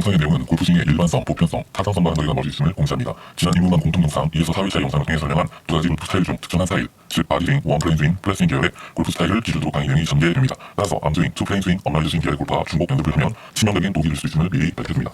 영상의 내용은 골프스윙의 일반성, 보편성, 타당성과 거리가 멀리 있음을 공지합니다. 지난 2분간 공통 영상 2에서 4회차 영상을 통해 설명한 두 가지 골프 스타일 중 특정한 스타일, 즉 바디스윙, 원플레인 스윙, 플랫스윙 계열의 골프 스타일을 기준으로 강의 내용이 전개됩니다. 따라서 암스윙, 투플레인 스윙, 업라이드 스윙 계열의 골프와 중복 연습을 하면 치명적인 독이 될 수 있음을 미리 밝혀줍니다.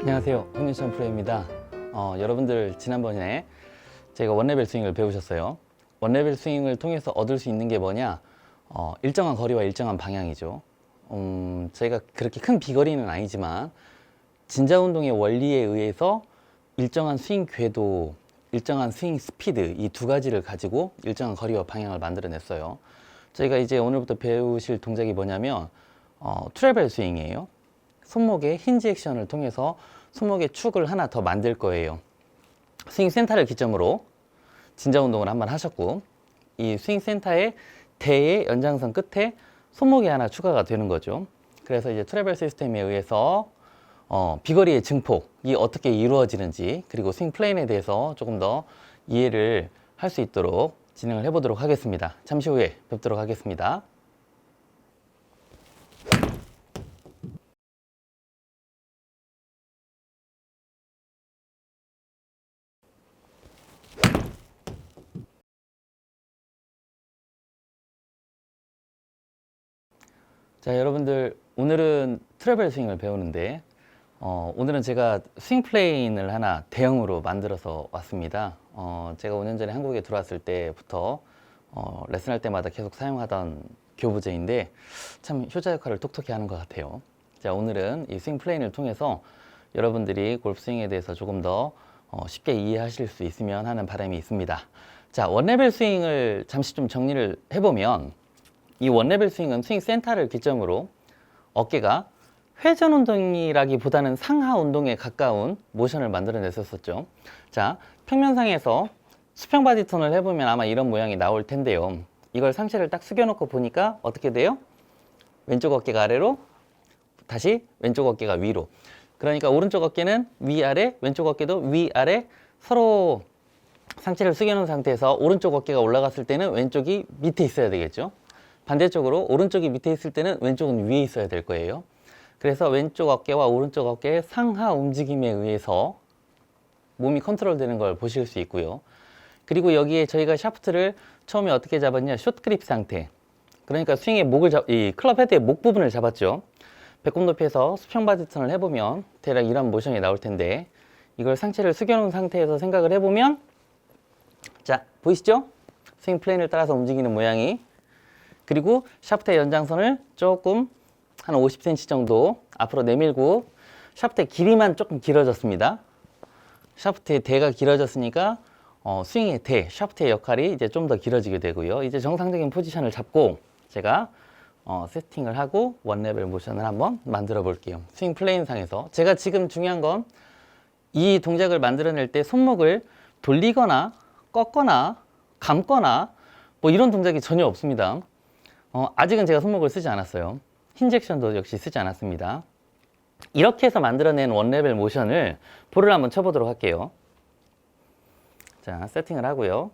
안녕하세요, 홍윤천 프로입니다. 여러분들 지난번에 제가 원레벨 스윙을 배우셨어요. 원레벨 스윙을 통해서 얻을 수 있는 게 뭐냐? 일정한 거리와 일정한 방향이죠. 제가 그렇게 큰 비거리는 아니지만 진자운동의 원리에 의해서 일정한 스윙 궤도, 일정한 스윙 스피드, 이 두 가지를 가지고 일정한 거리와 방향을 만들어냈어요. 저희가 이제 오늘부터 배우실 동작이 뭐냐면 트래벨 스윙이에요. 손목의 힌지 액션을 통해서 손목의 축을 하나 더 만들 거예요. 스윙 센터를 기점으로 진자 운동을 한번 하셨고, 이 스윙 센터의 대의 연장선 끝에 손목이 하나 추가가 되는 거죠. 그래서 이제 트래벨 시스템에 의해서 비거리의 증폭이 어떻게 이루어지는지, 그리고 스윙 플레인에 대해서 조금 더 이해를 할 수 있도록 진행을 해보도록 하겠습니다. 잠시 후에 뵙도록 하겠습니다. 자, 여러분들 오늘은 트래벨 스윙을 배우는데 오늘은 제가 스윙 플레인을 하나 대형으로 만들어서 왔습니다. 제가 5년 전에 한국에 들어왔을 때부터 레슨할 때마다 계속 사용하던 교부제인데 참 효자 역할을 톡톡히 하는 것 같아요. 자, 오늘은 이 스윙 플레인을 통해서 여러분들이 골프 스윙에 대해서 조금 더 쉽게 이해하실 수 있으면 하는 바람이 있습니다. 자, 원레벨 스윙을 잠시 좀 정리를 해보면, 이 원레벨 스윙은 스윙 센터를 기점으로 어깨가 회전 운동이라기보다는 상하 운동에 가까운 모션을 만들어냈었죠. 자, 평면상에서 수평 바디 턴을 해보면 아마 이런 모양이 나올 텐데요. 이걸 상체를 딱 숙여놓고 보니까 어떻게 돼요? 왼쪽 어깨가 아래로, 다시 왼쪽 어깨가 위로. 그러니까 오른쪽 어깨는 위아래, 왼쪽 어깨도 위아래, 서로 상체를 숙여놓은 상태에서 오른쪽 어깨가 올라갔을 때는 왼쪽이 밑에 있어야 되겠죠. 반대쪽으로 오른쪽이 밑에 있을 때는 왼쪽은 위에 있어야 될 거예요. 그래서 왼쪽 어깨와 오른쪽 어깨의 상하 움직임에 의해서 몸이 컨트롤 되는 걸 보실 수 있고요. 그리고 여기에 저희가 샤프트를 처음에 어떻게 잡았냐, 숏 그립 상태. 그러니까 스윙의 이 클럽 헤드의 목 부분을 잡았죠. 배꼽 높이에서 수평 바디 턴을 해보면 대략 이런 모션이 나올 텐데, 이걸 상체를 숙여놓은 상태에서 생각을 해보면, 자, 보이시죠? 스윙 플레인을 따라서 움직이는 모양이. 그리고 샤프트의 연장선을 조금 한 50cm 정도 앞으로 내밀고 샤프트의 길이만 조금 길어졌습니다. 샤프트의 대가 길어졌으니까 스윙의 대, 샤프트의 역할이 이제 좀 더 길어지게 되고요. 이제 정상적인 포지션을 잡고 제가 세팅을 하고 원레벨 모션을 한번 만들어 볼게요. 스윙 플레인 상에서 제가 지금 중요한 건 이 동작을 만들어낼 때 손목을 돌리거나 꺾거나 감거나 뭐 이런 동작이 전혀 없습니다. 아직은 제가 손목을 쓰지 않았어요. 힌지 액션도 역시 쓰지 않았습니다. 이렇게 해서 만들어낸 원레벨 모션을 볼을 한번 쳐보도록 할게요. 자, 세팅을 하고요.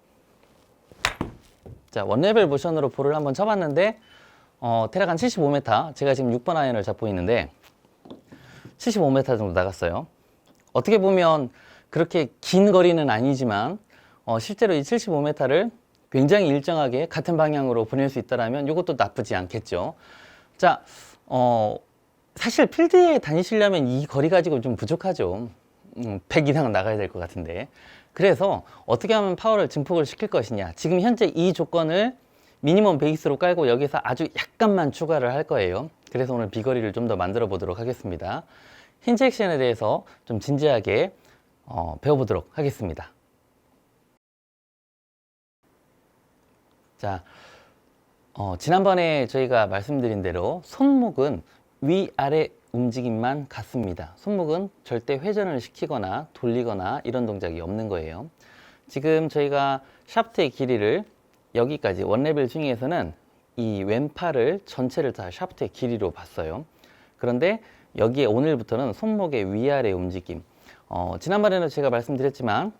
자, 원레벨 모션으로 볼을 한번 쳐봤는데 대략 한 75m, 제가 지금 6번 아이언을 잡고 있는데 75m 정도 나갔어요. 어떻게 보면 그렇게 긴 거리는 아니지만 실제로 이 75m를 굉장히 일정하게 같은 방향으로 보낼 수 있다면 이것도 나쁘지 않겠죠. 자, 사실 필드에 다니시려면 이 거리 가지고 좀 부족하죠. 100 이상은 나가야 될 것 같은데. 그래서 어떻게 하면 파워를 증폭을 시킬 것이냐. 지금 현재 이 조건을 미니멈 베이스로 깔고 여기서 아주 약간만 추가를 할 거예요. 그래서 오늘 비거리를 좀 더 만들어 보도록 하겠습니다. 힌지 액션에 대해서 좀 진지하게 배워보도록 하겠습니다. 자, 지난번에 저희가 말씀드린 대로 손목은 위아래 움직임만 같습니다. 손목은 절대 회전을 시키거나 돌리거나 이런 동작이 없는 거예요. 지금 저희가 샤프트의 길이를 여기까지 원레벨 스윙에서는 이 왼팔을 전체를 다 샤프트의 길이로 봤어요. 그런데 여기에 오늘부터는 손목의 위아래 움직임. 지난번에는 제가 말씀드렸지만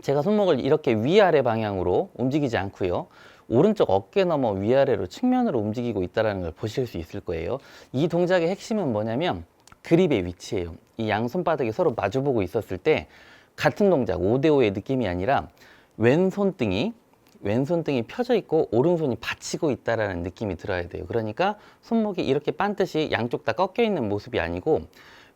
제가 손목을 이렇게 위아래 방향으로 움직이지 않고요. 오른쪽 어깨 너머 위아래로 측면으로 움직이고 있다는 걸 보실 수 있을 거예요. 이 동작의 핵심은 뭐냐면 그립의 위치예요. 이 양 손바닥이 서로 마주보고 있었을 때 같은 동작 5대5의 느낌이 아니라 왼손등이 펴져 있고 오른손이 받치고 있다는 느낌이 들어야 돼요. 그러니까 손목이 이렇게 반듯이 양쪽 다 꺾여 있는 모습이 아니고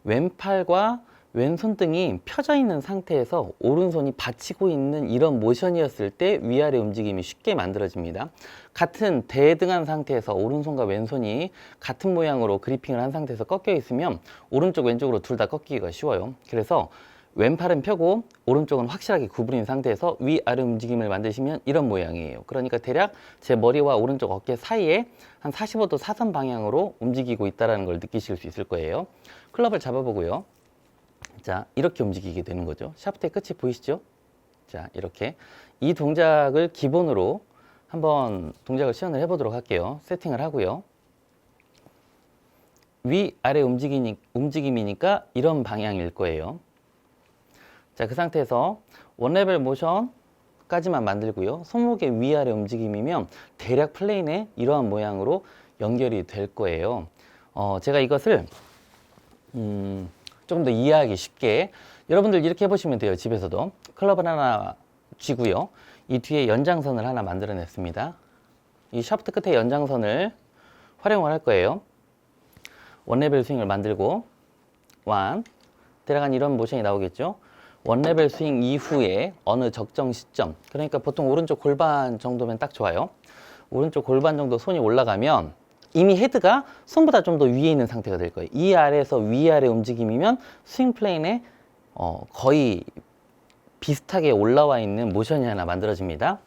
왼팔과 왼손등이 펴져 있는 상태에서 오른손이 받치고 있는 이런 모션이었을 때 위아래 움직임이 쉽게 만들어집니다. 같은 대등한 상태에서 오른손과 왼손이 같은 모양으로 그리핑을 한 상태에서 꺾여 있으면 오른쪽 왼쪽으로 둘 다 꺾이기가 쉬워요. 그래서 왼팔은 펴고 오른쪽은 확실하게 구부린 상태에서 위아래 움직임을 만드시면 이런 모양이에요. 그러니까 대략 제 머리와 오른쪽 어깨 사이에 한 45도 사선 방향으로 움직이고 있다는 걸 느끼실 수 있을 거예요. 클럽을 잡아보고요. 자, 이렇게 움직이게 되는 거죠. 샤프트의 끝이 보이시죠? 자, 이렇게 이 동작을 기본으로 한번 동작을 시연을 해보도록 할게요. 세팅을 하고요. 위아래 움직임이니까 이런 방향일 거예요. 자, 그 상태에서 원레벨 모션까지만 만들고요. 손목의 위아래 움직임이면 대략 플레인의 이러한 모양으로 연결이 될 거예요. 제가 이것을 조금 더 이해하기 쉽게 여러분들 이렇게 해보시면 돼요. 집에서도 클럽을 하나 쥐고요. 이 뒤에 연장선을 하나 만들어냈습니다. 이 샤프트 끝에 연장선을 활용을 할 거예요. 원레벨 스윙을 만들고 대략 이런 모션이 나오겠죠. 원레벨 스윙 이후에 어느 적정 시점, 그러니까 보통 오른쪽 골반 정도면 딱 좋아요. 오른쪽 골반 정도 손이 올라가면 이미 헤드가 손보다 좀 더 위에 있는 상태가 될 거예요. 이 아래에서 위아래 움직임이면 스윙 플레인에 거의 비슷하게 올라와 있는 모션이 하나 만들어집니다.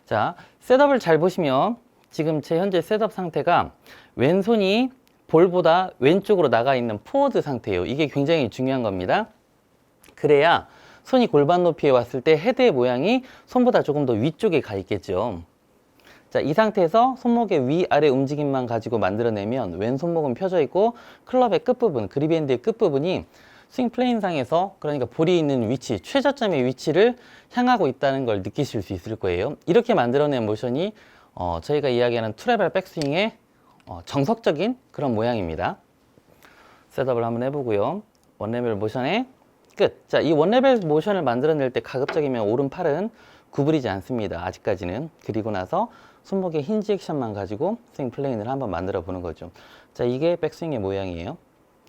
자, 셋업을 잘 보시면 지금 제 현재 셋업 상태가 왼손이 볼보다 왼쪽으로 나가 있는 포워드 상태예요. 이게 굉장히 중요한 겁니다. 그래야 손이 골반 높이에 왔을 때 헤드의 모양이 손보다 조금 더 위쪽에 가 있겠죠. 자, 이 상태에서 손목의 위아래 움직임만 가지고 만들어내면 왼손목은 펴져 있고 클럽의 끝부분, 그립밴드의 끝부분이 스윙 플레인상에서 그러니까 볼이 있는 위치, 최저점의 위치를 향하고 있다는 걸 느끼실 수 있을 거예요. 이렇게 만들어낸 모션이 저희가 이야기하는 투레벨 백스윙의 정석적인 그런 모양입니다. 셋업을 한번 해보고요. 원레벨 모션의 끝. 자, 이 원레벨 모션을 만들어낼 때 가급적이면 오른팔은 구부리지 않습니다. 아직까지는. 그리고 나서 손목의 힌지 액션만 가지고 스윙 플레인을 한번 만들어 보는 거죠. 자, 이게 백스윙의 모양이에요.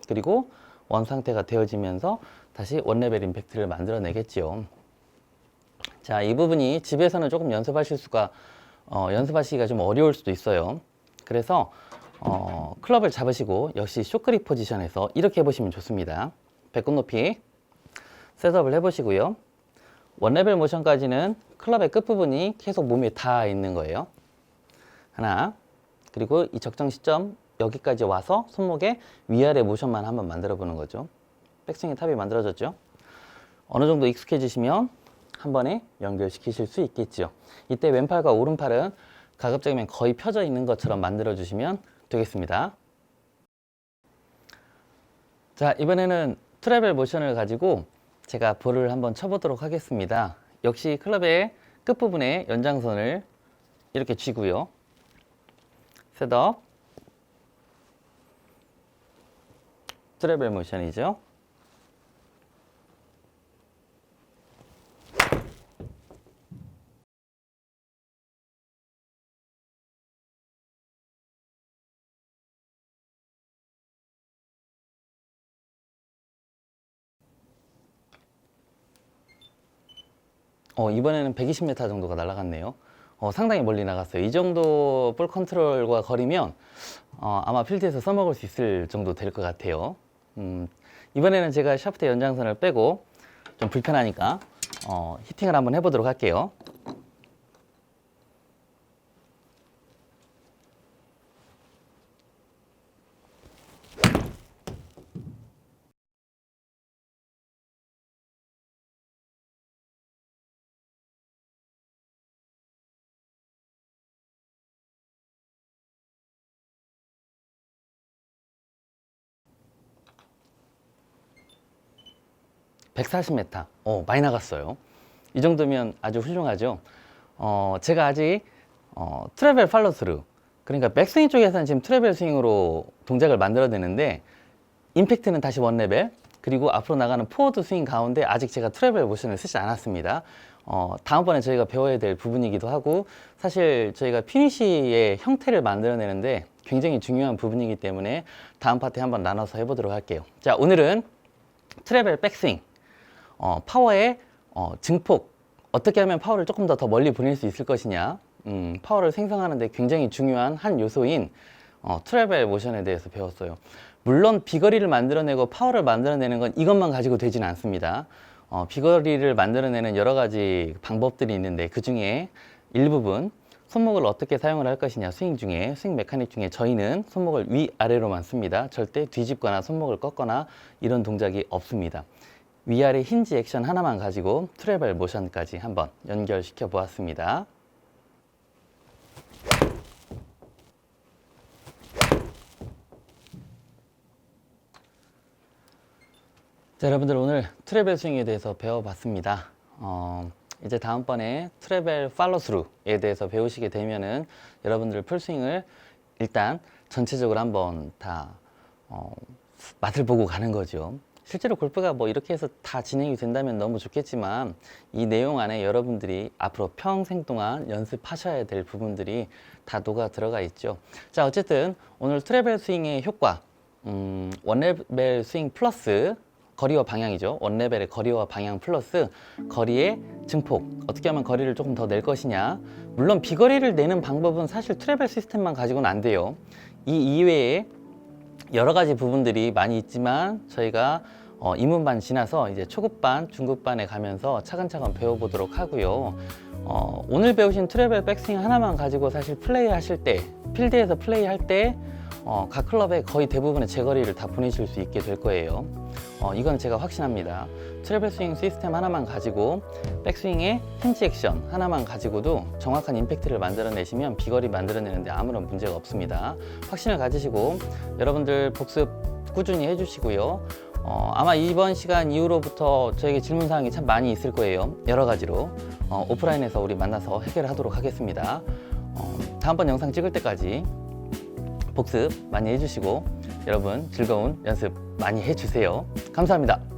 그리고 원 상태가 되어지면서 다시 원레벨 임팩트를 만들어내겠죠. 자, 이 부분이 집에서는 조금 연습하시기가 좀 어려울 수도 있어요. 그래서 클럽을 잡으시고 역시 숏그립 포지션에서 이렇게 해보시면 좋습니다. 배꼽 높이 셋업을 해보시고요. 원레벨 모션까지는 클럽의 끝부분이 계속 몸에 닿아 있는 거예요. 하나, 그리고 이 적정 시점 여기까지 와서 손목의 위아래 모션만 한번 만들어 보는 거죠. 백스윙의 탑이 만들어졌죠. 어느 정도 익숙해지시면 한 번에 연결시키실 수 있겠죠. 이때 왼팔과 오른팔은 가급적이면 거의 펴져 있는 것처럼 만들어 주시면 되겠습니다. 자, 이번에는 트래벨 모션을 가지고 제가 볼을 한번 쳐보도록 하겠습니다. 역시 클럽의 끝부분에 연장선을 이렇게 쥐고요. 셋업, 트래벨 모션이죠. 이번에는 120m 정도가 날아갔네요. 상당히 멀리 나갔어요. 이 정도 볼 컨트롤과 거리면 아마 필드에서 써먹을 수 있을 정도 될 것 같아요. 이번에는 제가 샤프트 연장선을 빼고 좀 불편하니까 히팅을 한번 해보도록 할게요. (140m) 많이 나갔어요. 이 정도면 아주 훌륭하죠. 제가 아직 트래벨 팔로스루, 그러니까 백스윙 쪽에서는 지금 트래벨 스윙으로 동작을 만들어내는데 임팩트는 다시 원레벨, 그리고 앞으로 나가는 포워드 스윙 가운데 아직 제가 트래벨 모션을 쓰지 않았습니다. 다음번에 저희가 배워야 될 부분이기도 하고, 사실 저희가 피니쉬의 형태를 만들어내는데 굉장히 중요한 부분이기 때문에 다음 파트에 한번 나눠서 해보도록 할게요. 자, 오늘은 트래벨 백스윙, 파워의 증폭, 어떻게 하면 파워를 조금 더 멀리 보낼 수 있을 것이냐, 파워를 생성하는 데 굉장히 중요한 한 요소인 트래벨 모션에 대해서 배웠어요. 물론 비거리를 만들어내고 파워를 만들어내는 건 이것만 가지고 되지는 않습니다. 비거리를 만들어내는 여러 가지 방법들이 있는데 그 중에 일부분, 손목을 어떻게 사용을 할 것이냐, 스윙 메카닉 중에 저희는 손목을 위아래로만 씁니다. 절대 뒤집거나 손목을 꺾거나 이런 동작이 없습니다. 위아래 힌지 액션 하나만 가지고 트래벨 모션까지 한번 연결시켜 보았습니다. 자, 여러분들 오늘 트래벨 스윙에 대해서 배워봤습니다. 이제 다음번에 트래벨 팔로스루에 대해서 배우시게 되면은 여러분들 풀스윙을 일단 전체적으로 한번 다 맛을 보고 가는 거죠. 실제로 골프가 뭐 이렇게 해서 다 진행이 된다면 너무 좋겠지만 이 내용 안에 여러분들이 앞으로 평생 동안 연습하셔야 될 부분들이 다 녹아 들어가 있죠. 자, 어쨌든 오늘 트래벨 스윙의 효과, 원레벨 스윙 플러스 거리와 방향이죠. 원레벨의 거리와 방향 플러스 거리의 증폭, 어떻게 하면 거리를 조금 더 낼 것이냐. 물론 비거리를 내는 방법은 사실 트래벨 시스템만 가지고는 안 돼요. 이 이외에 여러 가지 부분들이 많이 있지만 저희가 입문반 지나서 이제 초급반, 중급반에 가면서 차근차근 배워보도록 하고요. 오늘 배우신 트래벨 백스윙 하나만 가지고 사실 플레이 하실 때, 필드에서 플레이 할 때 각 클럽의 거의 대부분의 제거리를 다 보내실 수 있게 될 거예요. 이건 제가 확신합니다. 트래벨 스윙 시스템 하나만 가지고 백스윙의 힌지 액션 하나만 가지고도 정확한 임팩트를 만들어내시면 비거리 만들어내는데 아무런 문제가 없습니다. 확신을 가지시고 여러분들 복습 꾸준히 해주시고요. 아마 이번 시간 이후로부터 저에게 질문사항이 참 많이 있을 거예요. 여러 가지로 오프라인에서 우리 만나서 해결하도록 하겠습니다. 다음번 영상 찍을 때까지 복습 많이 해주시고 여러분 즐거운 연습 많이 해주세요. 감사합니다.